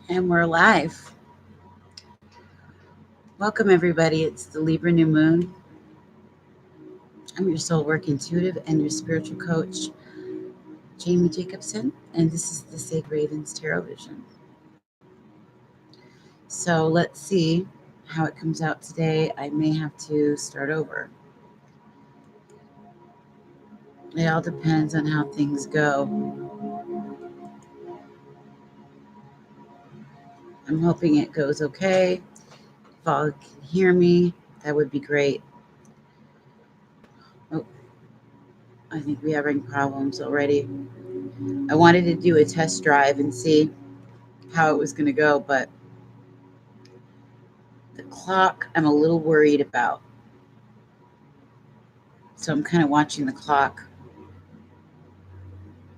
And we're live. Welcome, everybody. It's the Libra New Moon. I'm your soul work intuitive and your spiritual coach, Jamie Jacobson, and this is the Sacred Ravens Tarot Vision. So let's see how it comes out today. I may have to start over. It all depends on how things go. I'm hoping it goes okay. If all can hear me, that would be great. Oh, I think we're having problems already. I wanted to do a test drive and see how it was going to go, but the clock I'm a little worried about. So I'm kind of watching the clock,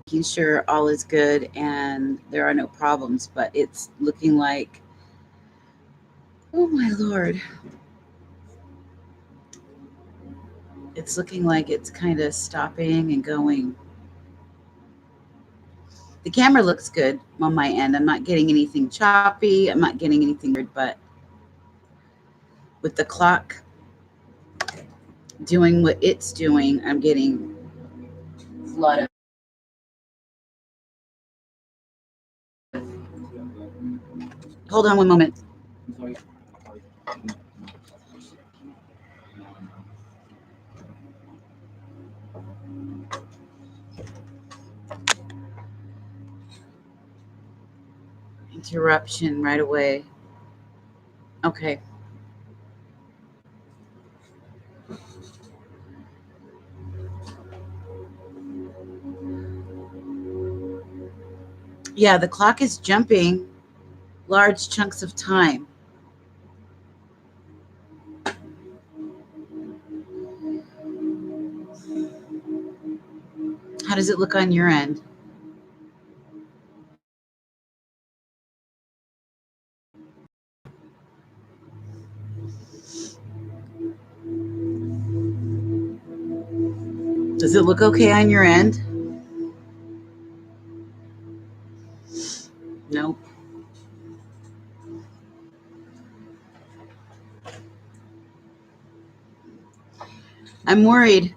making sure all is good and there are no problems, but it's looking like, oh my Lord, it's looking like it's kind of stopping and going. The camera looks good on my end. I'm not getting anything choppy. I'm not getting anything weird, but with the clock doing what it's doing, I'm getting a lot of. Hold on one moment. Interruption right away. Okay. Yeah, the clock is jumping large chunks of time. How does it look on your end? Does it look okay on your end? Nope. I'm worried.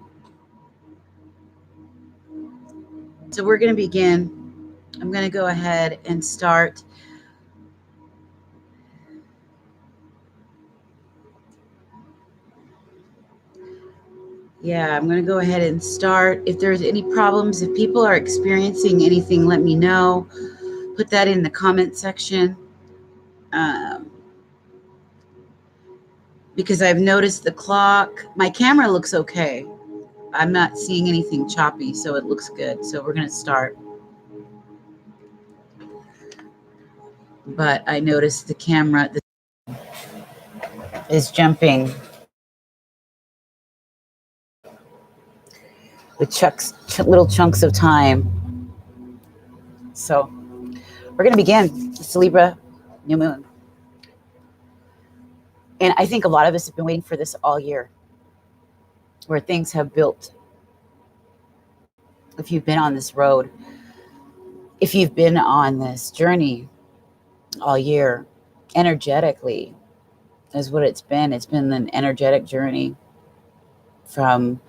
So we're going to begin. I'm going to go ahead and start. Yeah, I'm going to go ahead and start. If there's any problems, if people are experiencing anything, let me know. Put that in the comment section. Because I've noticed the clock. My camera looks okay. I'm not seeing anything choppy, so it looks good. So we're going to start. But I noticed the camera is jumping with little chunks of time. So we're going to begin. It's Libra New Moon. And I think a lot of us have been waiting for this all year, where things have built. If you've been on this road, if you've been on this journey all year, energetically is what it's been. It's been an energetic journey from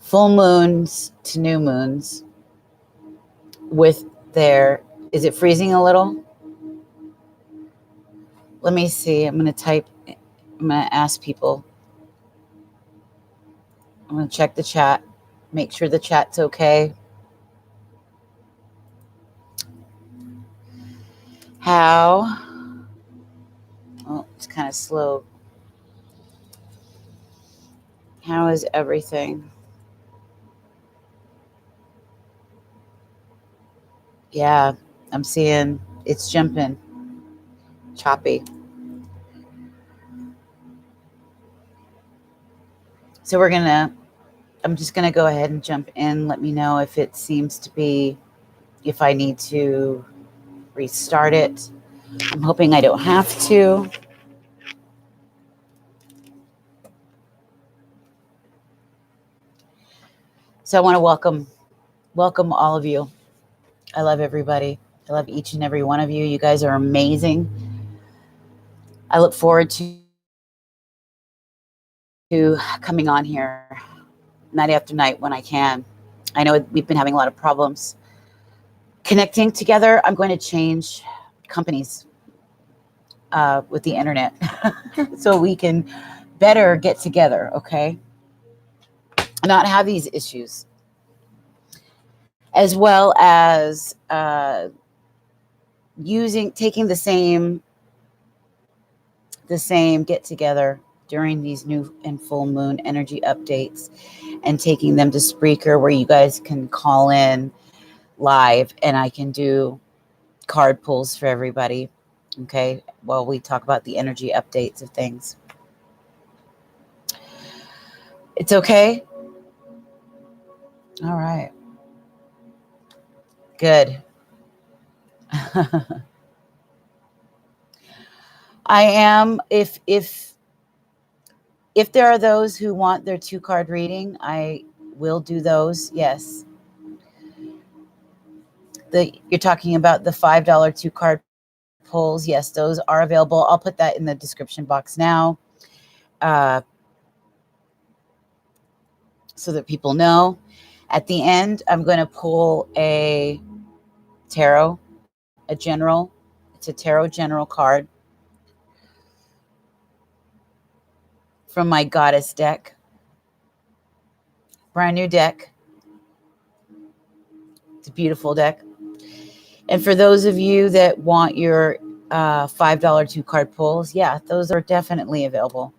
full moons to new moons with is it freezing a little? Let me see. I'm going to ask people. I'm going to check the chat, make sure the chat's okay. How? Oh, it's kind of slow. How is everything? Yeah, I'm seeing it's jumping, choppy. So I'm just going to go ahead and jump in. Let me know if it seems to be, if I need to restart it. I'm hoping I don't have to. So I want to welcome all of you. I love everybody. I love each and every one of you. You guys are amazing. I look forward to coming on here night after night when I can. I know we've been having a lot of problems connecting together. I'm going to change companies with the internet so we can better get together, okay? Not have these issues. As well as taking the same get together during these new and full moon energy updates and taking them to Spreaker, where you guys can call in live and I can do card pulls for everybody, okay, while we talk about the energy updates of things. It's okay? All right. Good. I am, if there are those who want their 2-card reading, I will do those. Yes. You're talking about the $5 2-card pulls. Yes, those are available. I'll put that in the description box now, so that people know. At the end, I'm going to pull a tarot, a general. It's a tarot general card from my goddess deck. Brand new deck. It's a beautiful deck. And for those of you that want your $5 2-card pulls, yeah, those are definitely available.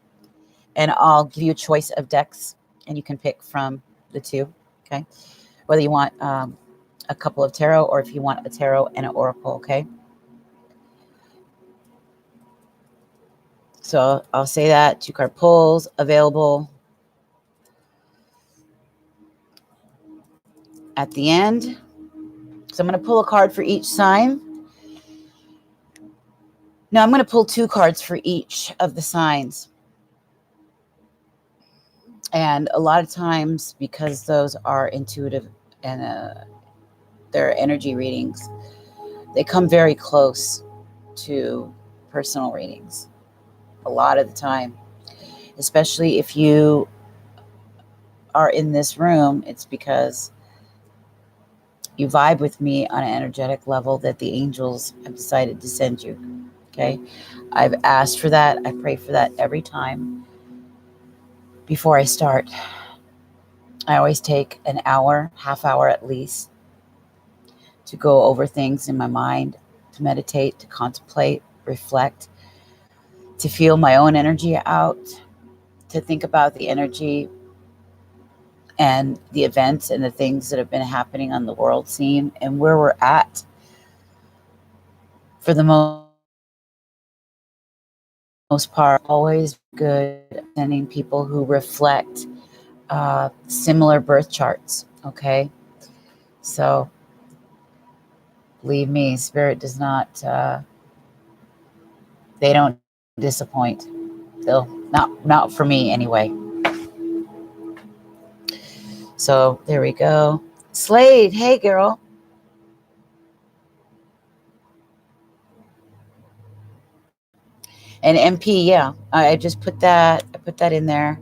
And I'll give you a choice of decks, and you can pick from the two, okay? Whether you want a couple of tarot or if you want a tarot and an oracle, okay? So I'll say that 2-card pulls available at the end. So I'm going to pull a card for each sign. No, I'm going to pull 2 cards for each of the signs. And a lot of times, because those are intuitive and they're energy readings, they come very close to personal readings a lot of the time. Especially if you are in this room, it's because you vibe with me on an energetic level that the angels have decided to send you, okay? I've asked for that. I pray for that every time before I start. I always take an hour, half hour at least, to go over things in my mind, to meditate, to contemplate, reflect, to feel my own energy out, to think about the energy and the events and the things that have been happening on the world scene and where we're at. For the most part, always good sending people who reflect similar birth charts, okay? So believe me, Spirit does not, they don't disappoint. They'll not for me anyway. So there we go. Slade, hey girl. And MP, yeah, I just put that. I put that in there.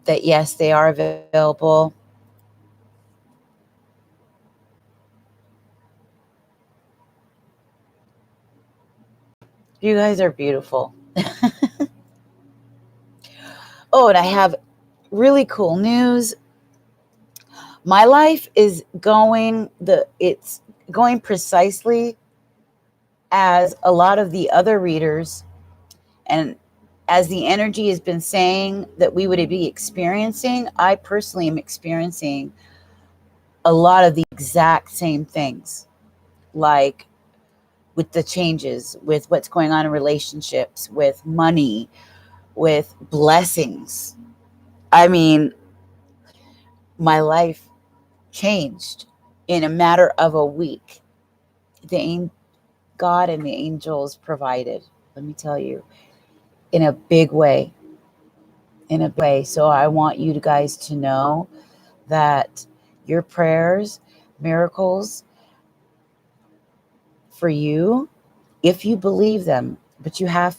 That yes, they are available. You guys are beautiful. Oh, and I have really cool news. My life is it's going precisely as a lot of the other readers and as the energy has been saying that we would be experiencing. I personally am experiencing a lot of the exact same things, like with the changes, with what's going on in relationships, with money, with blessings. I mean, my life changed in a matter of a week. God and the angels provided, let me tell you, in a big way. So I want you guys to know that your prayers, miracles, for you if you believe them, but you have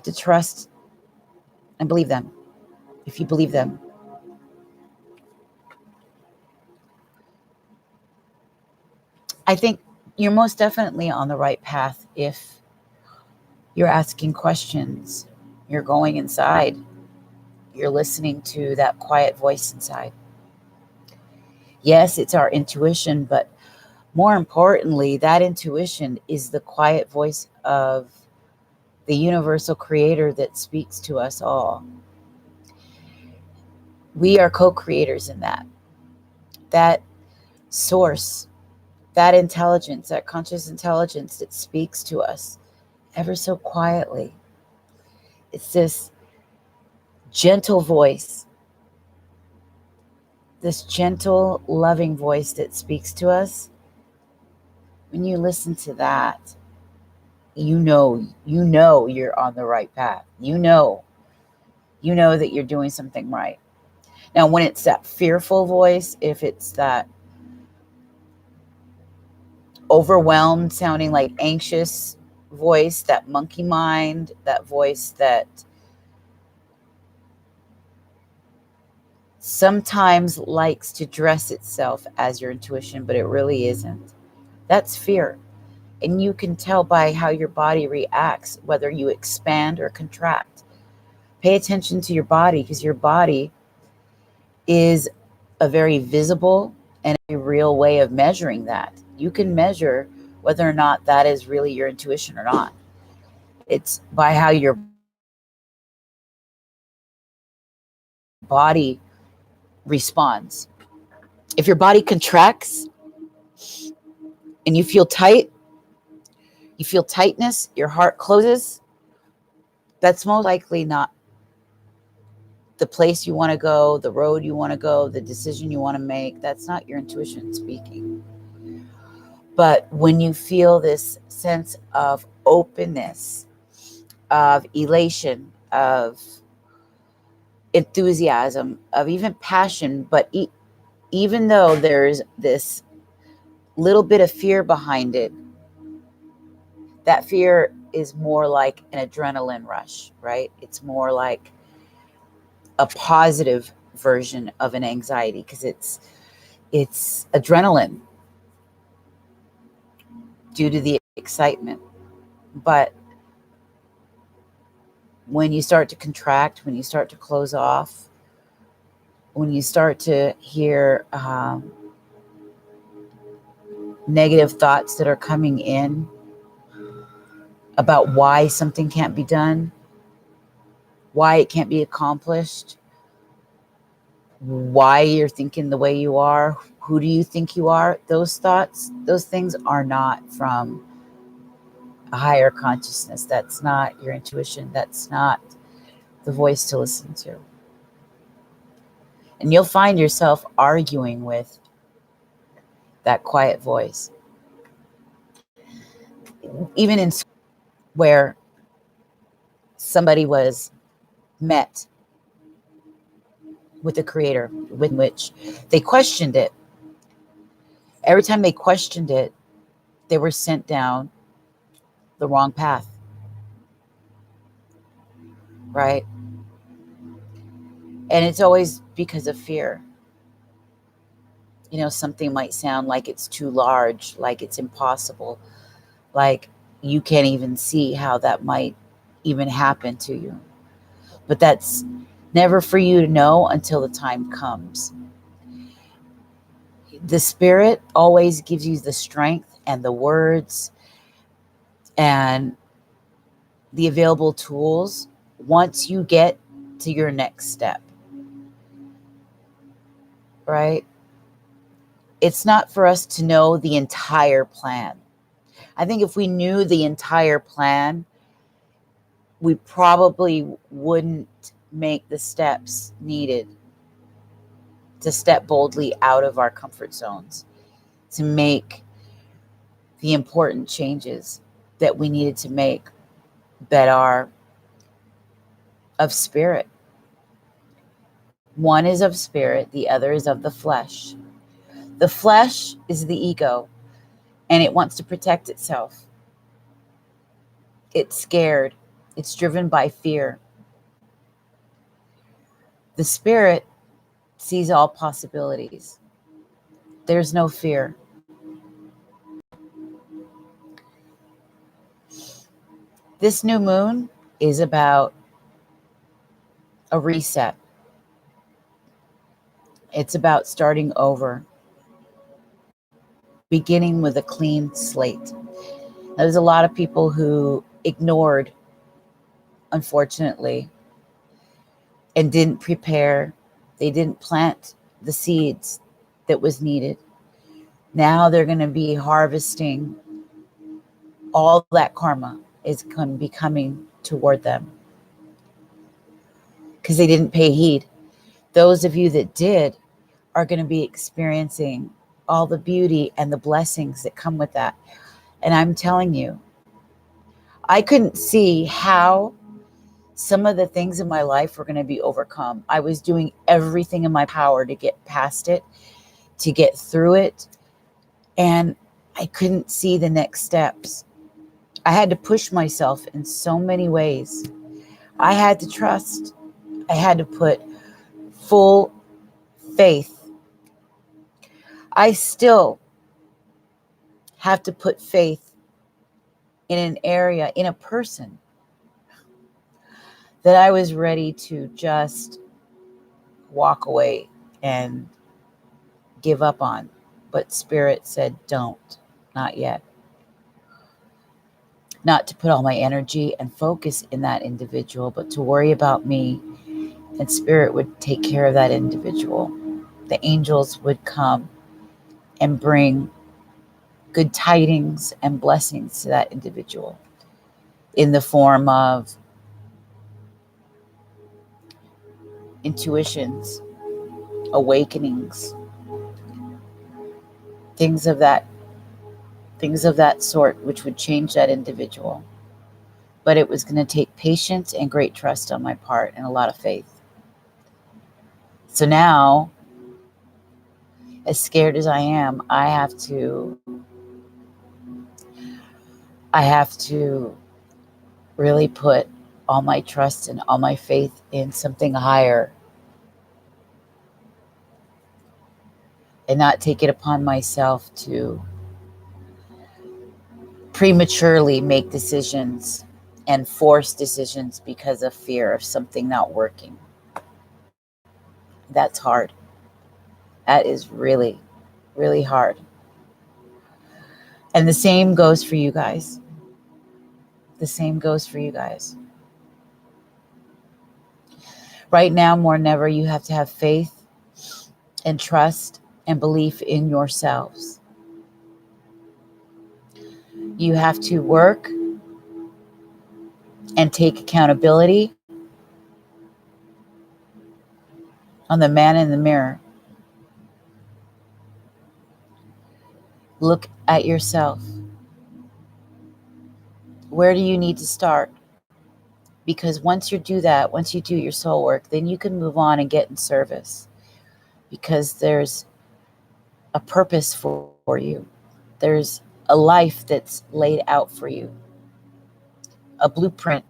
to trust and believe them. If you believe them, I think you're most definitely on the right path if you're asking questions, you're going inside, you're listening to that quiet voice inside. Yes, it's our intuition, but more importantly, that intuition is the quiet voice of the universal creator that speaks to us all. We are co-creators in that. That source, that intelligence, that conscious intelligence that speaks to us ever so quietly. It's this gentle voice, this gentle, loving voice that speaks to us. When you listen to that, you know you're on the right path. You know that you're doing something right. Now, when it's that fearful voice, if it's that overwhelmed, sounding like anxious voice, that monkey mind, that voice that sometimes likes to dress itself as your intuition, but it really isn't. That's fear. And you can tell by how your body reacts, whether you expand or contract. Pay attention to your body, because your body is a very visible and a real way of measuring that. You can measure whether or not that is really your intuition or not. It's by how your body responds. If your body contracts and you feel tight, you feel tightness, your heart closes, that's most likely not the place you want to go, the road you want to go, the decision you want to make. That's not your intuition speaking. But when you feel this sense of openness, of elation, of enthusiasm, of even passion, but even though there's this little bit of fear behind it, that fear is more like an adrenaline rush, right? It's more like a positive version of an anxiety, because it's adrenaline due to the excitement. But when you start to contract, when you start to close off, when you start to hear negative thoughts that are coming in about why something can't be done, why it can't be accomplished, why you're thinking the way you are, who do you think you are, those thoughts, those things are not from a higher consciousness. That's not your intuition. That's not the voice to listen to. And you'll find yourself arguing with that quiet voice. Even in where somebody was met with the creator, with which they questioned it. Every time they questioned it, they were sent down the wrong path, right? And it's always because of fear. Something might sound like it's too large, like it's impossible, like you can't even see how that might even happen to you. But that's never for you to know until the time comes. The spirit always gives you the strength and the words and the available tools once you get to your next step, right? It's not for us to know the entire plan. I think if we knew the entire plan, we probably wouldn't make the steps needed to step boldly out of our comfort zones, to make the important changes that we needed to make that are of spirit. One is of spirit, the other is of the flesh. The flesh is the ego, and it wants to protect itself. It's scared. It's driven by fear. The spirit sees all possibilities. There's no fear. This new moon is about a reset. It's about starting over, beginning with a clean slate. There's a lot of people who ignored, unfortunately, and didn't prepare. They didn't plant the seeds that was needed. Now they're going to be harvesting. All that karma is going to be coming toward them because they didn't pay heed. Those of you that did are going to be experiencing all the beauty and the blessings that come with that. And I'm telling you, I couldn't see how some of the things in my life were going to be overcome. I was doing everything in my power to get past it, to get through it, and I couldn't see the next steps. I had to push myself in so many ways. I had to trust. I had to put full faith. I still have to put faith in an area, in a person that I was ready to just walk away and give up on. But Spirit said, don't, not yet. Not to put all my energy and focus in that individual, but to worry about me, and Spirit would take care of that individual. The angels would come and bring good tidings and blessings to that individual in the form of intuitions, awakenings, things of that sort, which would change that individual. But it was going to take patience and great trust on my part and a lot of faith. So now, as scared as I am, I have to really put all my trust and all my faith in something higher and not take it upon myself to prematurely make decisions and force decisions because of fear of something not working. That's hard. That is really, really hard. And the same goes for you guys. The same goes for you guys. Right now, more than ever, you have to have faith and trust and belief in yourselves. You have to work and take accountability on the man in the mirror. Look at yourself. Where do you need to start? Because once you do that, once you do your soul work, then you can move on and get in service. Because there's a purpose for you. There's a life that's laid out for you. A blueprint.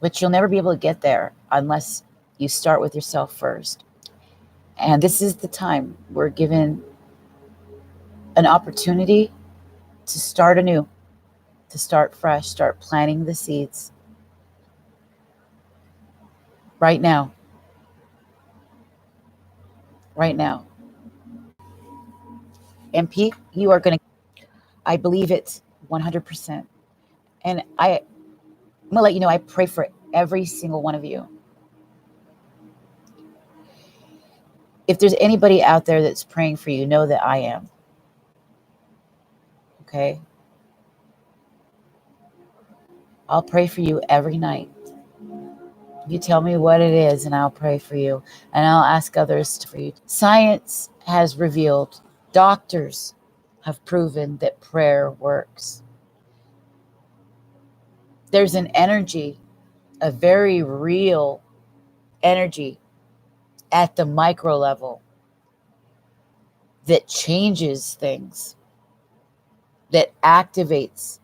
But you'll never be able to get there unless you start with yourself first. And this is the time we're given an opportunity to start anew, to start fresh, start planting the seeds right now. Right now. And Pete, you are going to, I believe it 100%. And I'm going to let you know, I pray for every single one of you. If there's anybody out there that's praying for you, know that I am. Okay? I'll pray for you every night. You tell me what it is and I'll pray for you. And I'll ask others for you. Science has revealed, doctors have proven that prayer works. There's an energy, a very real energy at the micro level that changes things, that activates.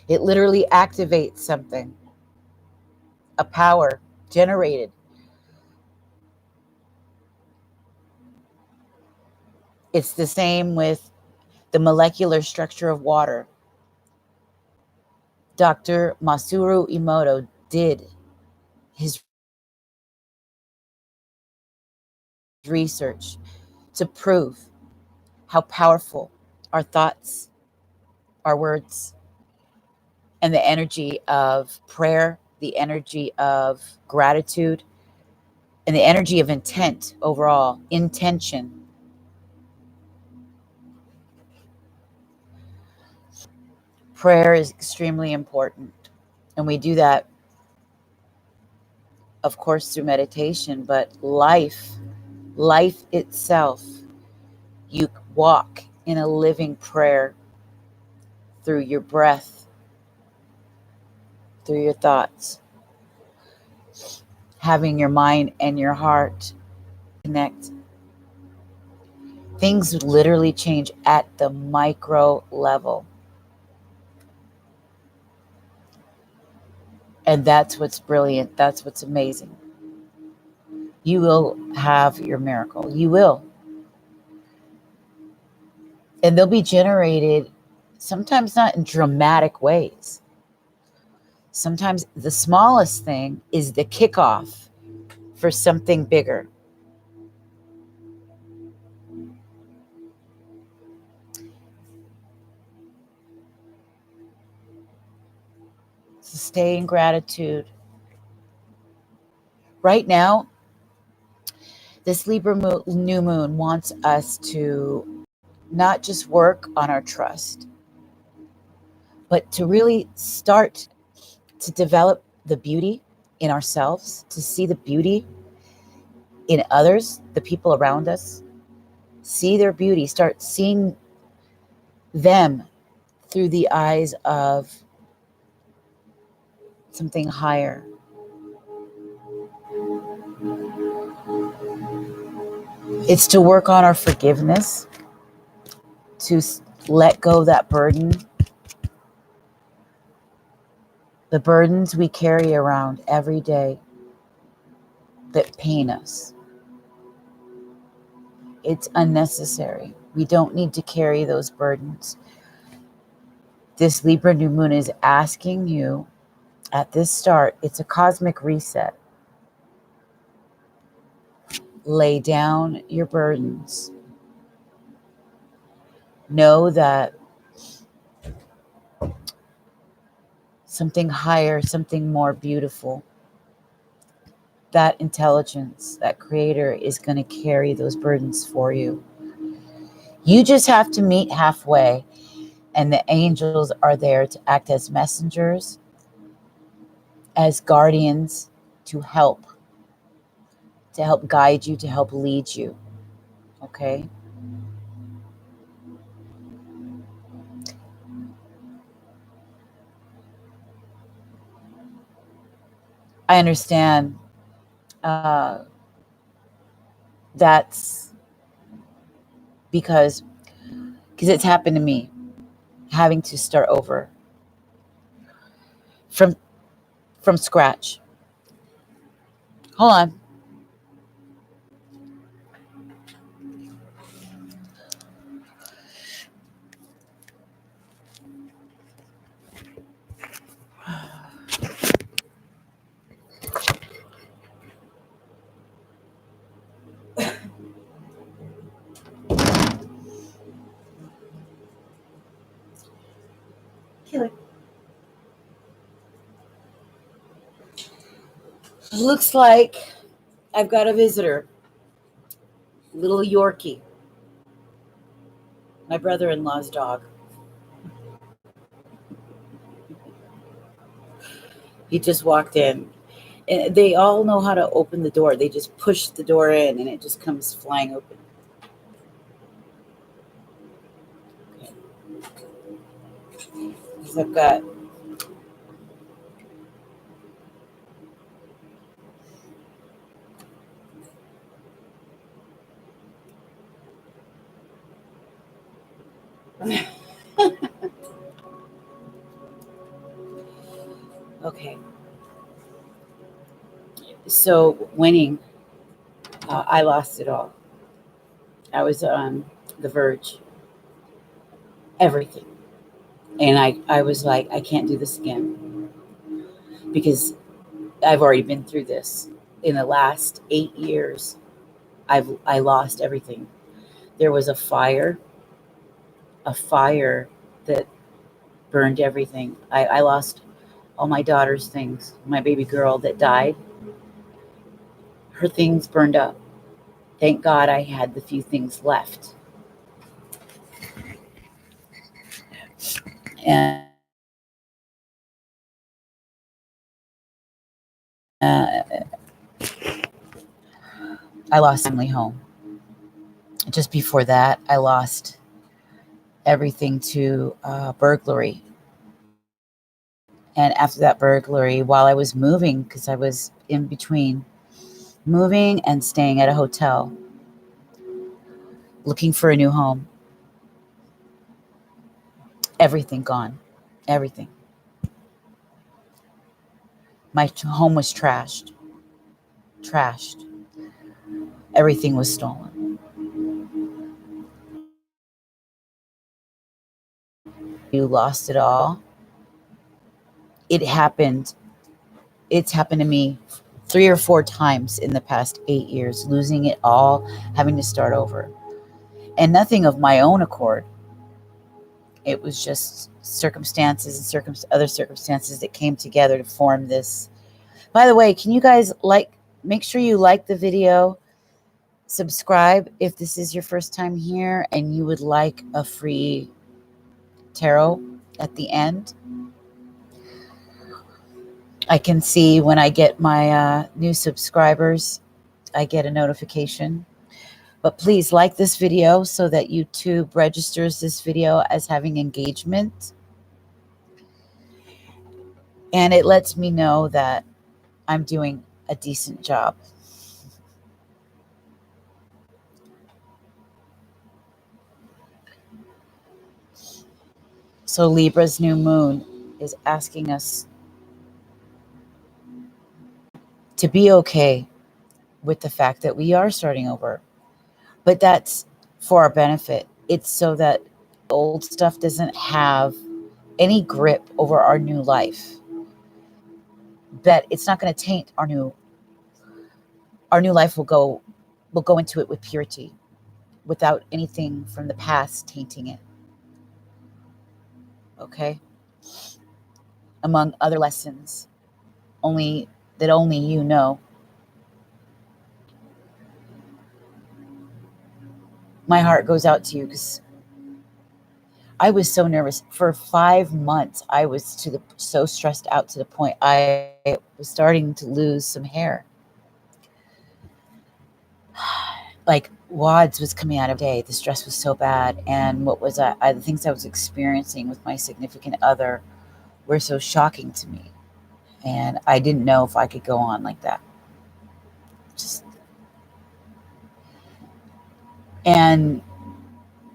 It literally activates something, a power generated. It's the same with the molecular structure of water. Dr. Masaru Emoto did his research to prove how powerful our thoughts, our words, and the energy of prayer, the energy of gratitude, and the energy of intent overall, intention. Prayer is extremely important. And we do that, of course, through meditation, but life itself, you walk in a living prayer through your breath, through your thoughts, having your mind and your heart connect. Things literally change at the micro level. And that's what's brilliant. That's what's amazing. You will have your miracle. You will. And they'll be generated sometimes not in dramatic ways. Sometimes the smallest thing is the kickoff for something bigger. So stay in gratitude. Right now, this Libra new moon wants us to not just work on our trust, but to really start to develop the beauty in ourselves, to see the beauty in others, the people around us. See their beauty, start seeing them through the eyes of something higher. It's to work on our forgiveness, to let go of that burden, the burdens we carry around every day that pain us. It's unnecessary. We don't need to carry those burdens. This Libra new moon is asking you at this start, it's a cosmic reset. Lay down your burdens. Know that something higher, something more beautiful, that intelligence, that creator is going to carry those burdens for you. You just have to meet halfway, and the angels are there to act as messengers, as guardians, to help guide you, to help lead you. Okay? I understand that's because it's happened to me, having to start over from scratch. Hold on. Looks like I've got a visitor, little Yorkie, my brother-in-law's dog. He just walked in. And they all know how to open the door. They just push the door in and it just comes flying open. Okay. So I've Okay. So winning, I lost it all. I was on the verge, everything. And I was like, I can't do this again because I've already been through this. In the last 8 years, I lost everything. There was a fire that burned everything. I lost all my daughter's things. My baby girl that died, her things burned up. Thank God I had the few things left. And I lost my family home. Just before that, I lost everything to burglary. And after that burglary, while I was moving, because I was in between moving and staying at a hotel, looking for a new home, everything gone. Everything. My home was trashed. Trashed. Everything was stolen. You lost it all. It happened. It's happened to me 3 or 4 times in the past 8 years, losing it all, having to start over. And nothing of my own accord. It was just circumstances and other circumstances that came together to form this. By the way, can you guys make sure you like the video, subscribe if this is your first time here and you would like a free tarot at the end. I can see when I get my new subscribers, I get a notification. But please like this video so that YouTube registers this video as having engagement. And it lets me know that I'm doing a decent job. So Libra's new moon is asking us to be okay with the fact that we are starting over. But that's for our benefit. It's so that old stuff doesn't have any grip over our new life. That it's not going to taint our new life. Will go into it with purity, without anything from the past tainting it. Okay? Among other lessons, only you know. My heart goes out to you because I was so nervous. For 5 months, I was so stressed out to the point I was starting to lose some hair. Like wads was coming out of day. The stress was so bad. And what was the things I was experiencing with my significant other were so shocking to me. And I didn't know if I could go on like that. And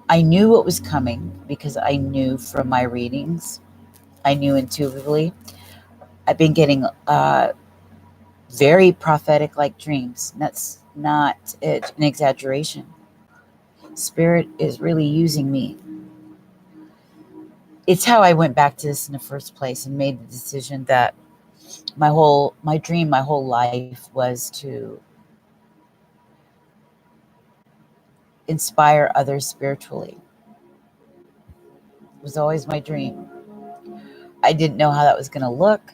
I knew what was coming because I knew from my readings. I knew intuitively. I've been getting very prophetic-like dreams. That's not an exaggeration. Spirit is really using me. It's how I went back to this in the first place and made the decision that my dream, my whole life was to inspire others spiritually. It was always my dream. I didn't know how that was going to look.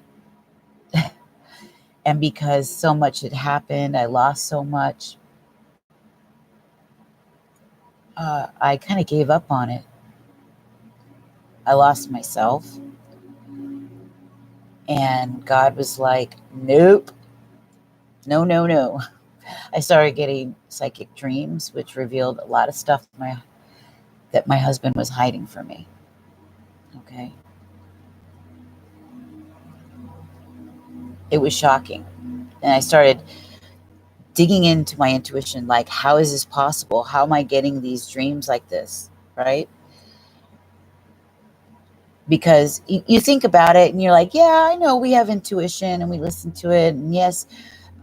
And because so much had happened, I lost so much, I kind of gave up on it. I lost myself. And God was like, nope, no, no, no. I started getting psychic dreams, which revealed a lot of stuff that my husband was hiding from me. Okay. It was shocking. And I started digging into my intuition, like, how is this possible? How am I getting these dreams like this? Right? because you think about it and you're like, yeah, I know we have intuition and we listen to it. And yes,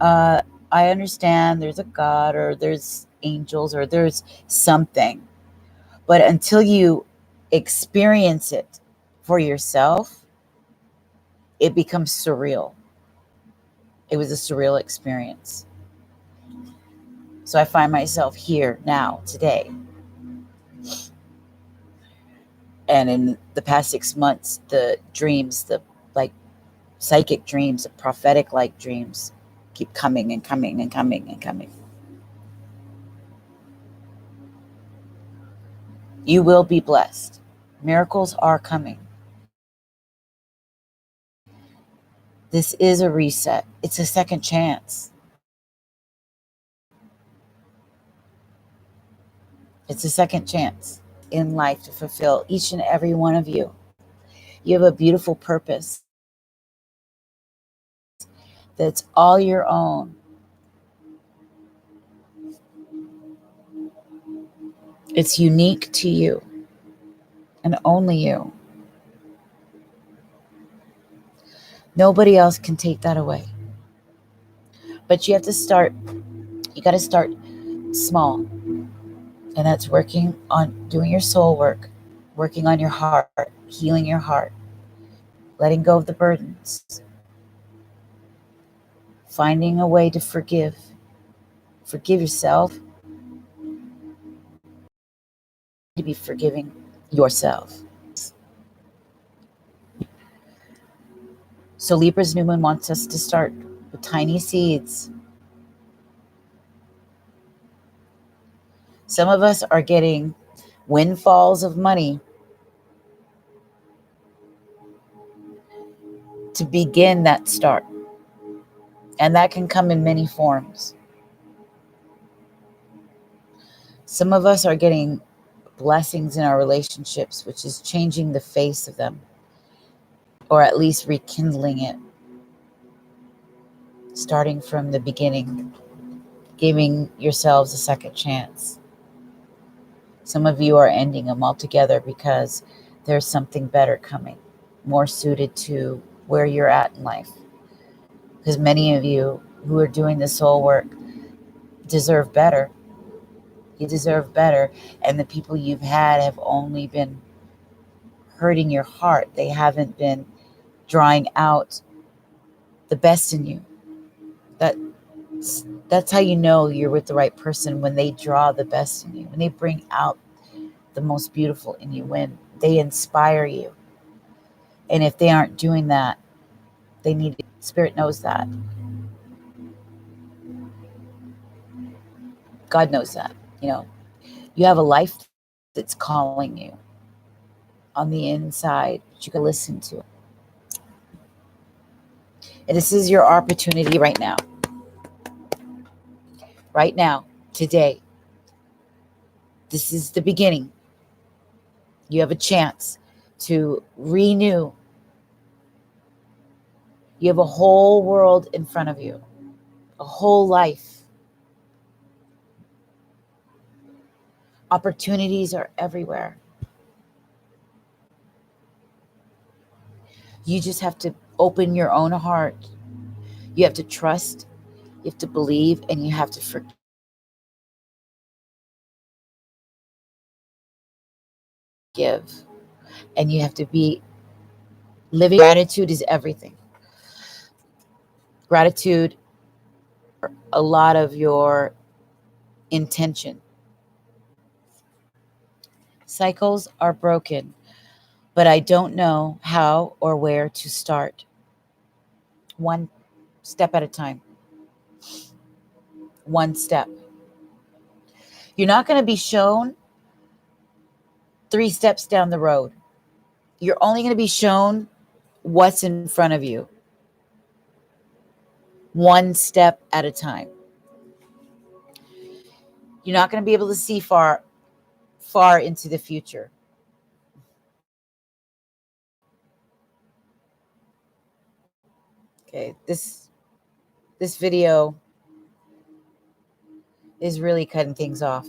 uh, I understand there's a God or there's angels or there's something. But until you experience it for yourself, it becomes surreal. It was a surreal experience. So I find myself here now, today. And in the past 6 months, the dreams, the like psychic dreams, the prophetic like dreams keep coming and coming and coming and coming. You will be blessed. Miracles are coming. This is a reset. It's a second chance. It's a second chance in life to fulfill each and every one of you. You have a beautiful purpose that's all your own. It's unique to you and only you. Nobody else can take that away. But you have to start, you got to start small. And that's working on doing your soul work, working on your heart, healing your heart, letting go of the burdens, finding a way to forgive. Forgive yourself, to be forgiving yourself. So Libra's new moon wants us to start with tiny seeds. Some of us are getting windfalls of money to begin that start. And that can come in many forms. Some of us are getting blessings in our relationships, which is changing the face of them, or at least rekindling it, starting from the beginning, giving yourselves a second chance. Some of you are ending them altogether because there's something better coming, more suited to where you're at in life. Because many of you who are doing the soul work deserve better. You deserve better. And the people you've had have only been hurting your heart. They haven't been drawing out the best in you. That's how you know you're with the right person, when they draw the best in you, when they bring out the most beautiful in you, when they inspire you. And if they aren't doing that, they need to, Spirit knows that. God knows that. You know, you have a life that's calling you on the inside, but you can listen to it. And this is your opportunity right now. Right now, today. This is the beginning. You have a chance to renew. You have a whole world in front of you, a whole life. Opportunities are everywhere. You just have to open your own heart. You have to trust, you have to believe, and you have to forgive. And you have to be living. Gratitude is everything. Gratitude, a lot of your intention. Cycles are broken, but I don't know how or where to start. One step at a time. One step. You're not going to be shown 3 steps down the road. You're only going to be shown what's in front of you. One step at a time. You're not going to be able to see far into the future. Okay, this video is really cutting things off.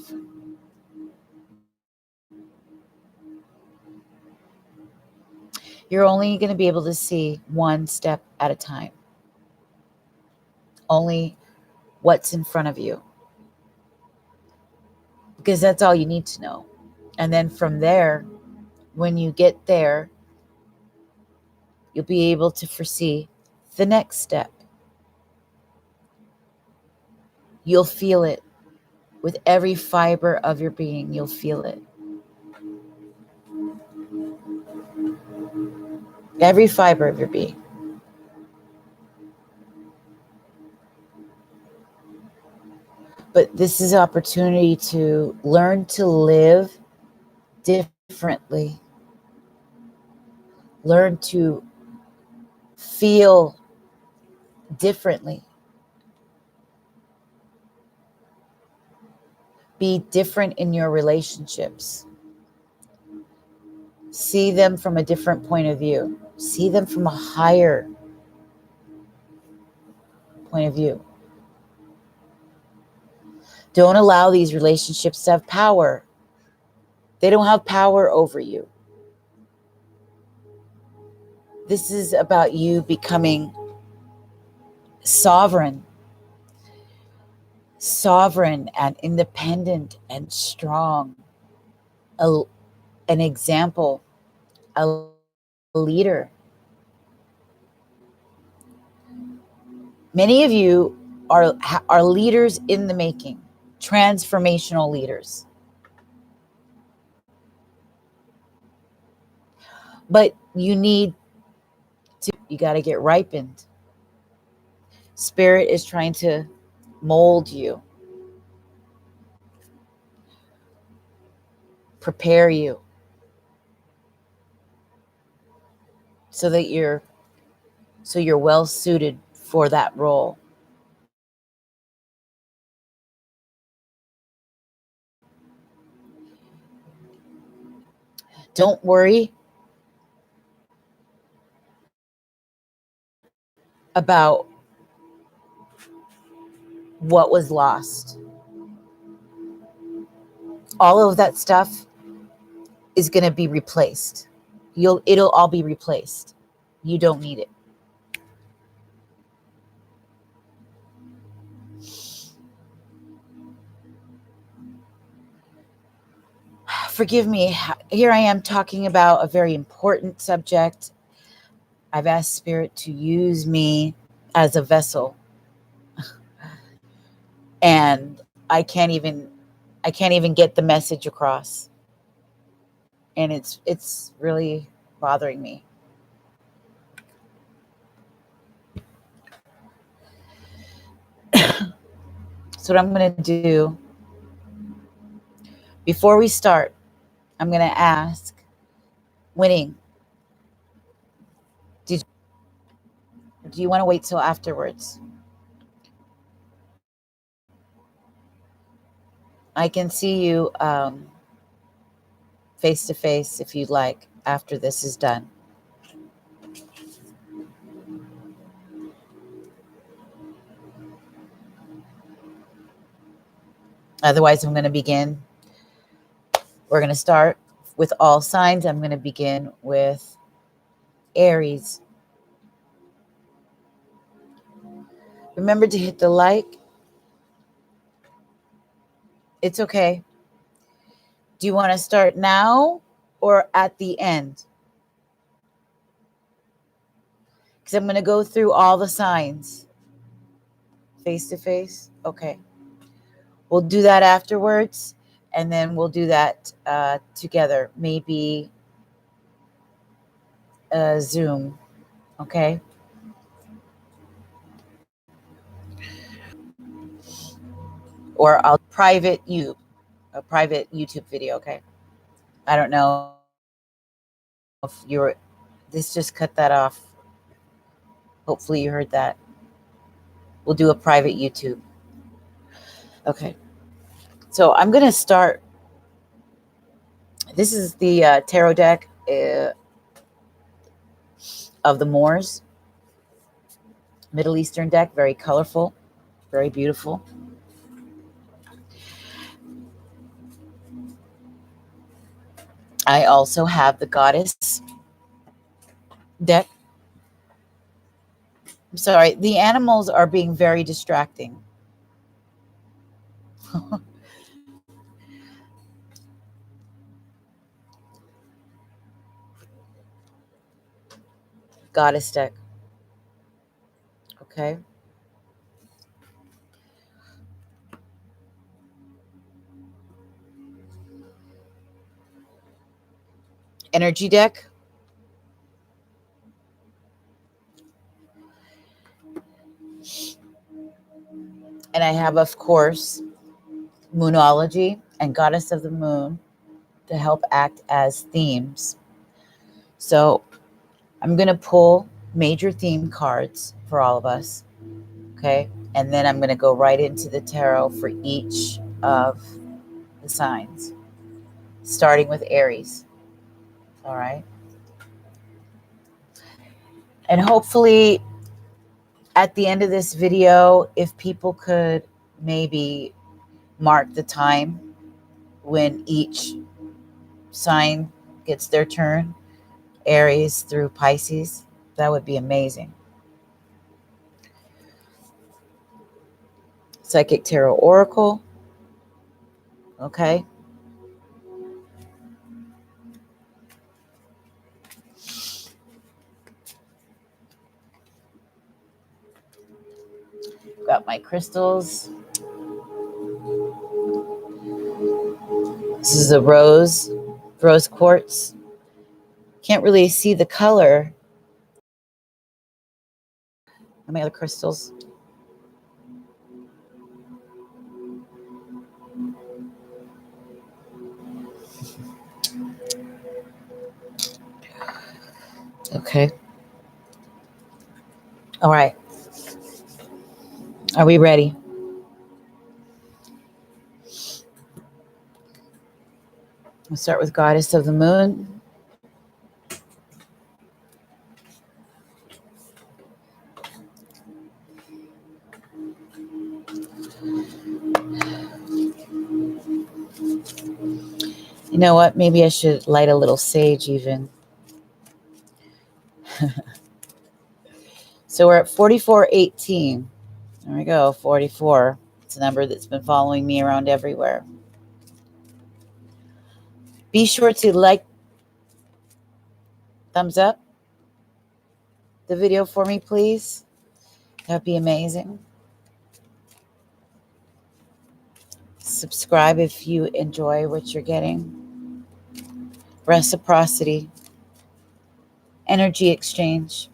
You're only going to be able to see one step at a time. Only what's in front of you. Because that's all you need to know. And then from there, when you get there, you'll be able to foresee the next step. You'll feel it with every fiber of your being. You'll feel it. Every fiber of your being. But this is an opportunity to learn to live differently. Learn to feel differently. Be different in your relationships. See them from a different point of view. See them from a higher point of view. Don't allow these relationships to have power. They don't have power over you. This is about you becoming sovereign and independent and strong, an example, a leader. Many of you are leaders in the making, transformational leaders. But you got to get ripened. Spirit is trying to mold you, prepare you, so you're well suited for that role. Don't worry about what was lost. All of that stuff is going to be replaced. It'll all be replaced. You don't need it. Forgive me. Here I am talking about a very important subject. I've asked Spirit to use me as a vessel. And I can't even get the message across. And it's really bothering me. So what I'm going to do before we start, I'm going to ask Winning, do you want to wait till afterwards? I can see you face to face if you'd like after this is done. Otherwise, I'm going to begin. We're going to start with all signs. I'm going to begin with Aries. Remember to hit the like. It's okay. Do you want to start now or at the end? Because I'm going to go through all the signs. Face to face? Okay. We'll do that afterwards, and then we'll do that together. Maybe Zoom. Okay? Or I'll private a private YouTube video, okay? I don't know if this just cut that off. Hopefully you heard that. We'll do a private YouTube. Okay. So I'm going to start. This is the tarot deck of the Moors. Middle Eastern deck, very colorful, very beautiful. I also have the goddess deck. I'm sorry, the animals are being very distracting. Goddess deck. Okay. Energy deck. And I have, of course, Moonology and Goddess of the Moon to help act as themes. So I'm going to pull major theme cards for all of us. Okay. And then I'm going to go right into the tarot for each of the signs, starting with Aries. All right. And hopefully at the end of this video, if people could maybe mark the time when each sign gets their turn, Aries through Pisces, that would be amazing. Psychic Tarot Oracle. Okay. Got my crystals. This is a rose quartz. Can't really see the color. And my other crystals. Okay. All right. Are we ready? We'll start with Goddess of the Moon. You know what? Maybe I should light a little sage even. So we're at 4418. There we go, 44. It's a number that's been following me around everywhere. Be sure to like, thumbs up the video for me, please. That'd be amazing. Subscribe if you enjoy what you're getting. Reciprocity. Energy exchange.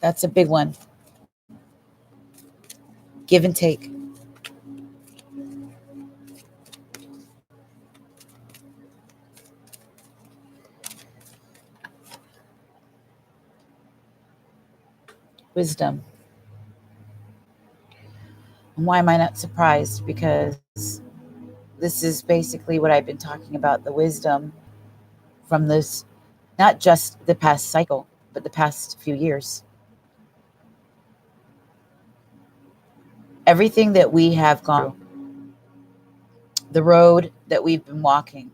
That's a big one. Give and take. Wisdom. And why am I not surprised? Because this is basically what I've been talking about, the wisdom from this, not just the past cycle, but the past few years. Everything that we have gone, the road that we've been walking,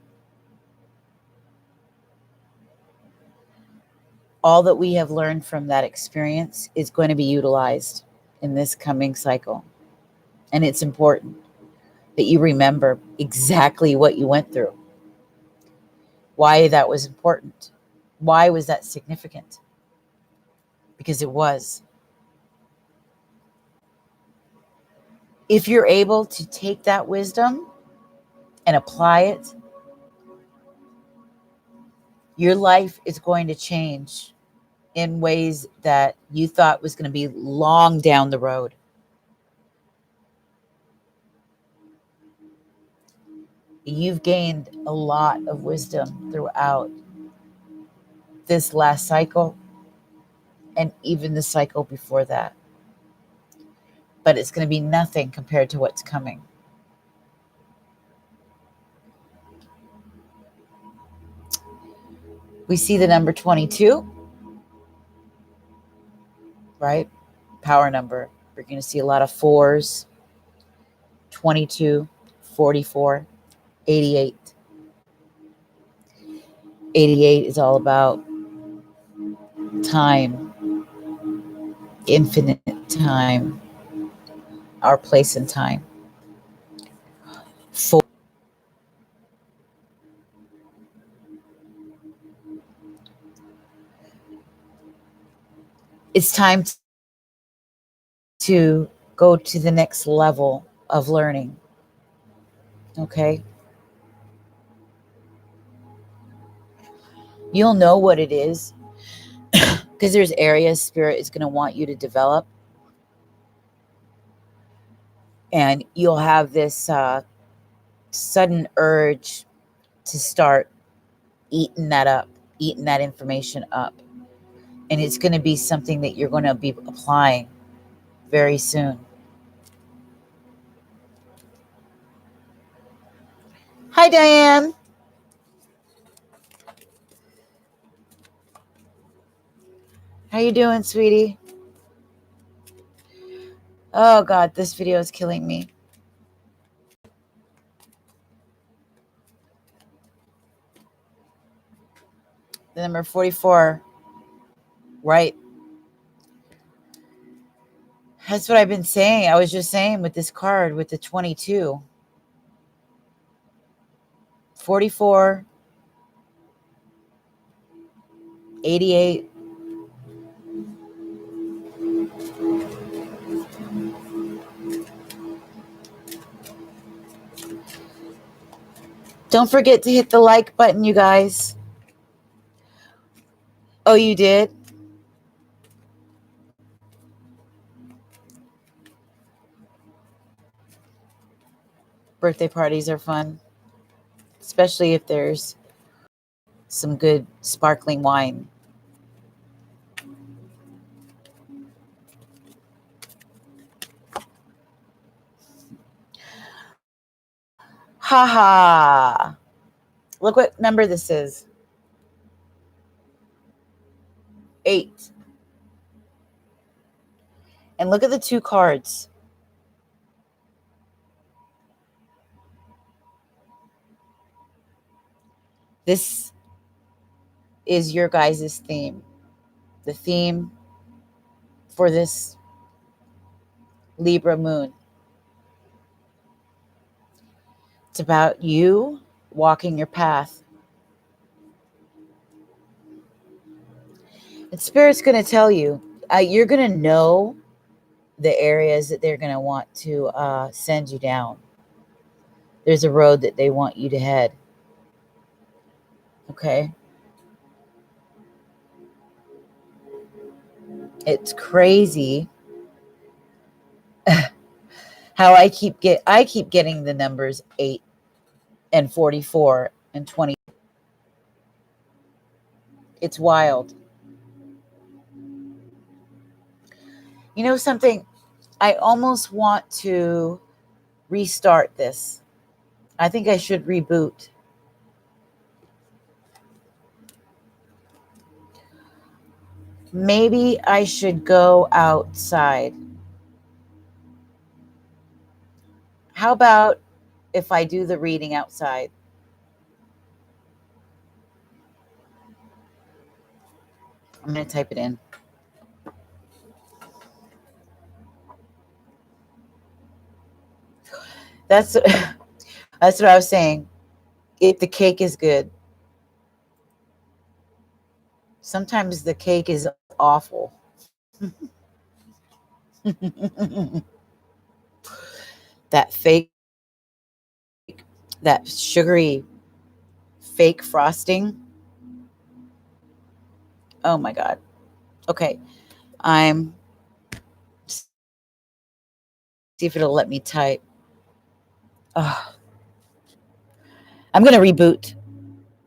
all that we have learned from that experience is going to be utilized in this coming cycle. And it's important that you remember exactly what you went through, why that was important, why was that significant? Because it was. If you're able to take that wisdom and apply it, your life is going to change in ways that you thought was going to be long down the road. You've gained a lot of wisdom throughout this last cycle and even the cycle before that. But it's going to be nothing compared to what's coming. We see the number 22, right? Power number. We're going to see a lot of fours, 22, 44, 88. 88 is all about time, infinite time, our place in time. 4, it's time to go to the next level of learning. Okay? You'll know what it is because there's areas Spirit is going to want you to develop. And you'll have this sudden urge to start eating that up, eating that information up. And it's going to be something that you're going to be applying very soon. Hi, Diane. How you doing, sweetie? Oh, God, this video is killing me. The number 44, right? That's what I've been saying. I was just saying with this card, with the 22. 44, 88. Don't forget to hit the like button, you guys. Oh, you did? Birthday parties are fun, especially if there's some good sparkling wine. Ha ha. Look what number this is. 8. And look at the 2 cards. This is your guys' theme. The theme for this Libra moon. It's about you walking your path. And Spirit's going to tell you, you're going to know the areas that they're going to want to send you down. There's a road that they want you to head. Okay? It's crazy how I keep getting the numbers 8 and 44 and 20. It's wild. You know something? I almost want to restart this. I think I should reboot. Maybe I should go outside. How about if I do the reading outside? I'm going to type it in. That's what I was saying. If the cake is good. Sometimes the cake is awful. that sugary fake frosting. Oh my God. Okay. See if it'll let me type. Oh, I'm going to reboot.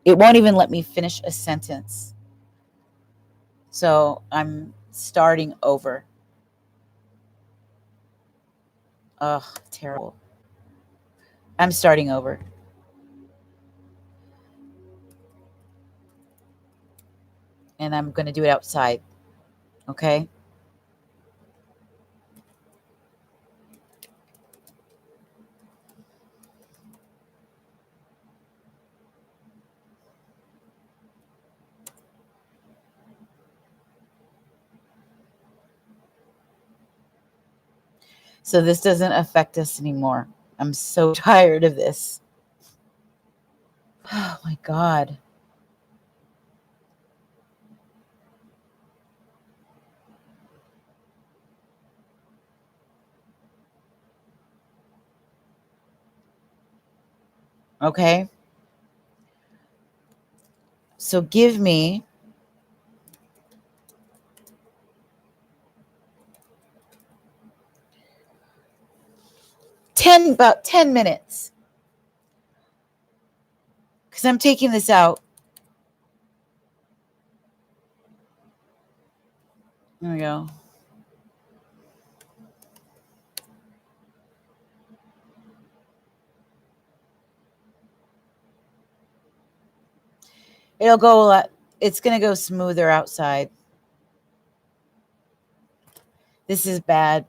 It won't even let me finish a sentence. So I'm starting over. Ugh, terrible. I'm starting over. And I'm going to do it outside. Okay? So this doesn't affect us anymore. I'm so tired of this. Oh my God. Okay. So give me about 10 minutes. Because I'm taking this out. There we go. It'll go a lot. It's going to go smoother outside. This is bad.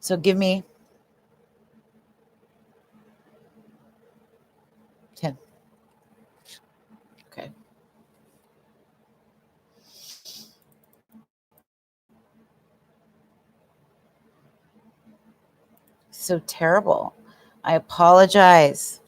So give me 10. Okay. So terrible. I apologize.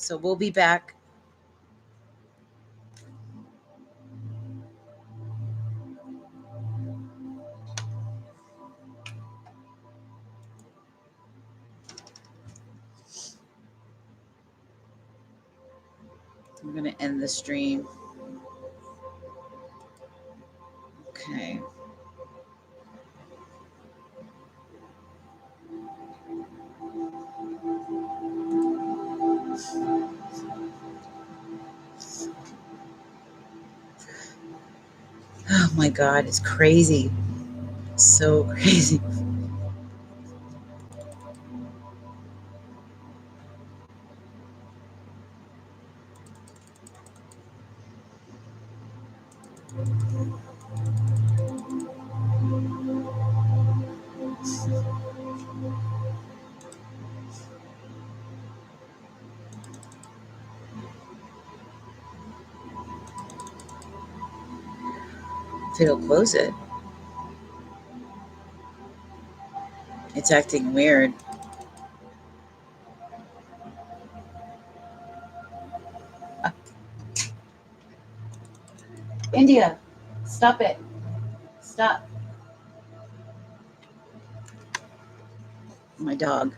So we'll be back. I'm going to end the stream. Okay. Oh my God, it's crazy. It's so crazy. If it'll close it, it's acting weird. India, stop it. Stop. My dog.